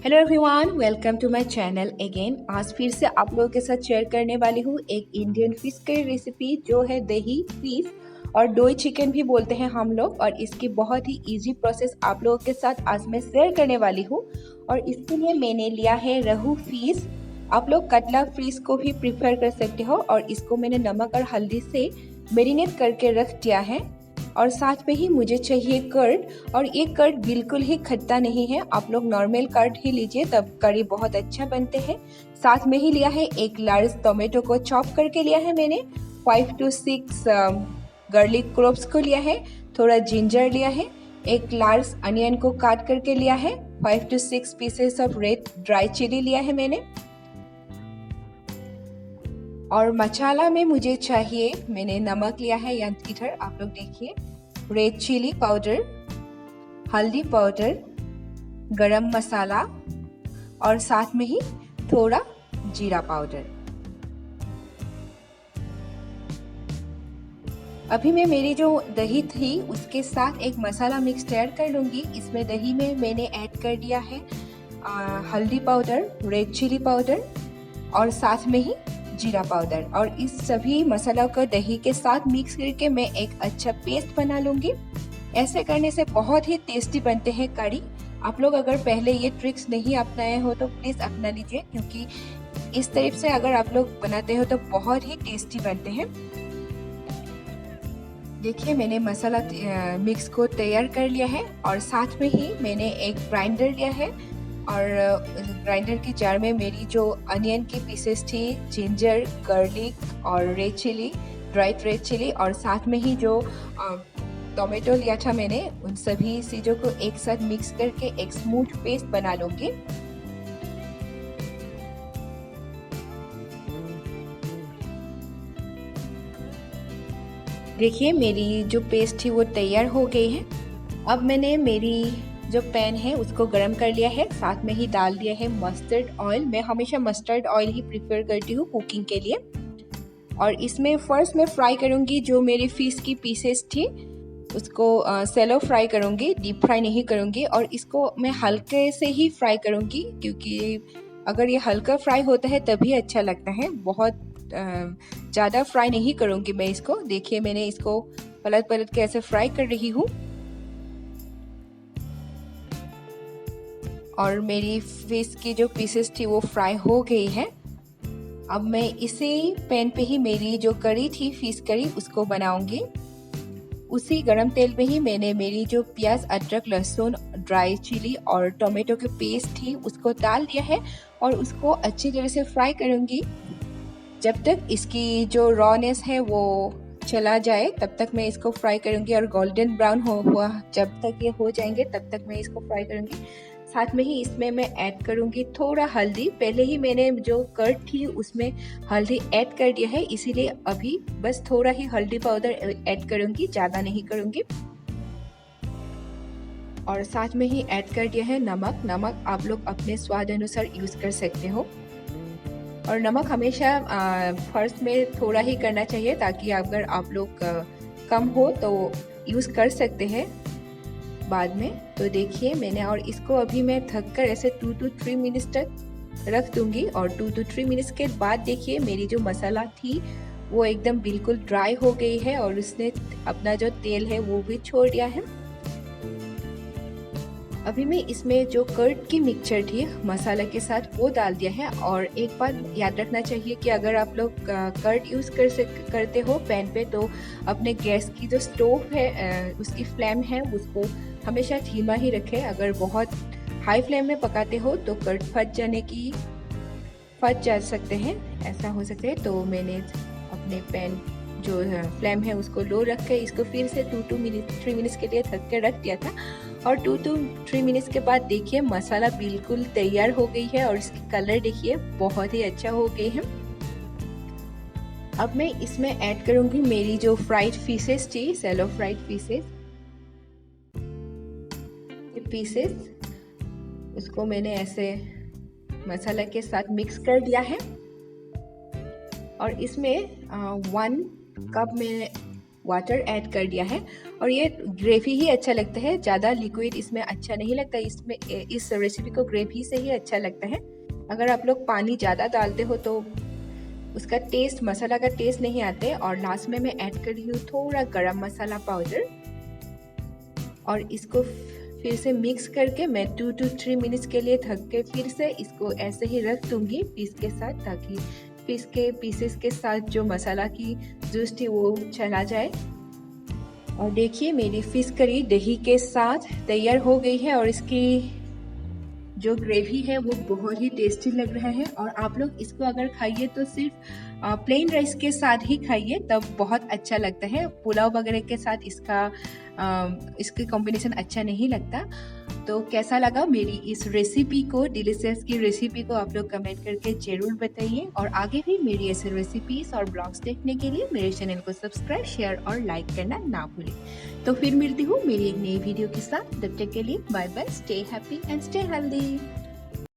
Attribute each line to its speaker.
Speaker 1: Hello everyone, welcome to my channel again. आज फिर से आप लोगों के साथ शेयर करने वाली हूँ एक इंडियन फिश करी रेसिपी जो है दही फिश और डोई चिकन भी बोलते हैं हम लोग। और इसकी बहुत ही इजी प्रोसेस आप लोगों के साथ आज मैं शेयर करने वाली हूँ। और इसके लिए मैंने लिया है रहू फिश। आप लोग कतला फिश को भी प्रिफर कर सकते हो। और इसको मैंने नमक और हल्दी से मैरिनेट करके रख दिया है। और साथ में ही मुझे चाहिए कर्ड, और ये कर्ड बिल्कुल ही खट्टा नहीं है, आप लोग नॉर्मल कर्ड ही लीजिए तब करी बहुत अच्छा बनते हैं। साथ में ही लिया है एक लार्ज टोमेटो को चॉप करके लिया है मैंने, 5 to 6 गार्लिक क्लोव्स को लिया है, थोड़ा जिंजर लिया है, एक लार्ज अनियन को काट करके लिया है, 5 to 6 pieces of red dry chilli लिया है मैंने। और मसाला में मुझे चाहिए, मैंने नमक लिया है इधर आप लोग देखिए, रेड चिली पाउडर, हल्दी पाउडर, गरम मसाला और साथ में ही थोड़ा जीरा पाउडर। अभी मैं मेरी जो दही थी उसके साथ एक मसाला मिक्स तैयार कर लूँगी। इसमें दही में मैंने ऐड कर दिया है हल्दी पाउडर, रेड चिली पाउडर और साथ में ही जीरा पाउडर। और इस सभी मसाला को दही के साथ मिक्स करके मैं एक अच्छा पेस्ट बना लूँगी। ऐसे करने से बहुत ही टेस्टी बनते हैं करी। आप लोग अगर पहले ये ट्रिक्स नहीं अपनाए हो तो प्लीज़ अपना लीजिए, क्योंकि इस तरह से अगर आप लोग बनाते हो तो बहुत ही टेस्टी बनते हैं। देखिए मैंने मसाला मिक्स को तैयार कर लिया है। और साथ में ही मैंने एक ग्राइंडर लिया है, और ग्राइंडर की जार में मेरी जो अनियन की पीसेस थी, जिंजर, गार्लिक और red chilli, dried red chilli, और साथ में ही जो टोमेटो लिया था मैंने, उन सभी चीज़ों को एक साथ मिक्स करके एक स्मूथ पेस्ट बना लूँगी। देखिए मेरी जो पेस्ट थी वो तैयार हो गई है। अब मैंने मेरी जो पैन है उसको गरम कर लिया है, साथ में ही डाल दिया है मस्टर्ड ऑयल। मैं हमेशा मस्टर्ड ऑयल ही प्रेफर करती हूँ कुकिंग के लिए। और इसमें फर्स्ट मैं फ्राई करूँगी जो मेरी फिश की पीसेस थी उसको सेलो फ्राई करूँगी, डीप फ्राई नहीं करूँगी। और इसको मैं हल्के से ही फ्राई करूँगी, क्योंकि अगर ये हल्का फ्राई होता है तभी अच्छा लगता है, बहुत ज़्यादा फ्राई नहीं करूँगी मैं इसको। देखिए मैंने इसको पलट पलट के ऐसे फ्राई कर रही हूँ। और मेरी फिश की जो पीसेस थी वो फ्राई हो गई है। अब मैं इसी पैन पे ही मेरी जो करी थी, फिश करी, उसको बनाऊंगी। उसी गरम तेल में ही मैंने मेरी जो प्याज, अदरक, लहसुन, ड्राई चिली और टोमेटो की पेस्ट थी उसको डाल दिया है, और उसको अच्छी तरह से फ्राई करूंगी जब तक इसकी जो रॉनेस है वो चला जाए, तब तक मैं इसको फ्राई करूंगी। और गोल्डन ब्राउन हुआ जब तक ये हो जाएंगे तब तक मैं इसको फ्राई करूंगी। साथ में ही इसमें मैं ऐड करूंगी थोड़ा हल्दी। पहले ही मैंने जो कर्ड थी उसमें हल्दी ऐड कर दिया है, इसीलिए अभी बस थोड़ा ही हल्दी पाउडर ऐड करूंगी, ज़्यादा नहीं करूंगी। और साथ में ही ऐड कर दिया है नमक। नमक आप लोग अपने स्वाद अनुसार यूज़ कर सकते हो। और नमक हमेशा फर्स्ट में थोड़ा ही करना चाहिए, ताकि अगर आप लोग कम हो तो यूज़ कर सकते हैं बाद में। तो देखिए मैंने, और इसको अभी मैं ढक कर ऐसे 2 to 3 मिनट्स तक रख दूंगी। और 2 to 3 मिनट्स के बाद देखिए मेरी जो मसाला थी वो एकदम बिल्कुल ड्राई हो गई है, और उसने अपना जो तेल है वो भी छोड़ दिया है। अभी मैं इसमें जो कर्ड की मिक्सचर थी मसाला के साथ वो डाल दिया है। और एक बात याद रखना चाहिए कि अगर आप लोग कर्ड यूज़ करते हो पैन पे, तो अपने गैस की जो स्टोव है उसकी फ्लेम है उसको हमेशा धीमा ही रखें। अगर बहुत हाई फ्लेम में पकाते हो तो कर्ड फट जा सकते हैं, ऐसा हो सकता है। तो मैंने अपने पैन जो फ्लेम है उसको लो रख के इसको फिर से 2 to 3 मिनट्स के लिए ढक के रख दिया था। और 2 to 3 मिनट्स के बाद देखिए मसाला बिल्कुल तैयार हो गई है, और इसकी कलर देखिए बहुत ही अच्छा हो गई है। अब मैं इसमें ऐड करूंगी मेरी जो फ्राइड फिशेस थी, सेलो फ्राइड पीसेस, उसको मैंने ऐसे मसाला के साथ मिक्स कर दिया है। और इसमें 1 कप में वाटर ऐड कर दिया है। और ये ग्रेवी ही अच्छा लगता है, ज़्यादा लिक्विड इसमें अच्छा नहीं लगता। इसमें इस रेसिपी को ग्रेवी से ही अच्छा लगता है। अगर आप लोग पानी ज़्यादा डालते हो तो उसका टेस्ट, मसाला का टेस्ट नहीं आते। और लास्ट में मैं ऐड कर रही हूँ थोड़ा गरम मसाला पाउडर, और इसको फिर से मिक्स करके मैं 2 to 3 मिनट्स के लिए ढक के फिर से इसको ऐसे ही रख दूँगी फिश के साथ, ताकि फिश के पीसेस के साथ जो मसाला की जूस थी वो चला जाए। और देखिए मेरी फिश करी दही के साथ तैयार हो गई है, और इसकी जो ग्रेवी है वो बहुत ही टेस्टी लग रहा है। और आप लोग इसको अगर खाइए तो सिर्फ प्लेन राइस के साथ ही खाइए, तब बहुत अच्छा लगता है। पुलाव वगैरह के साथ इसका कॉम्बिनेशन अच्छा नहीं लगता। तो कैसा लगा मेरी इस रेसिपी को, डिलीशियस की रेसिपी को, आप लोग कमेंट करके ज़रूर बताइए। और आगे भी मेरी ऐसे रेसिपीज़ और ब्लॉग्स देखने के लिए मेरे चैनल को सब्सक्राइब, शेयर और लाइक करना ना भूलें। तो फिर मिलती हूँ मेरी एक नई वीडियो के साथ। तब तक के लिए bye bye, stay happy and stay healthy.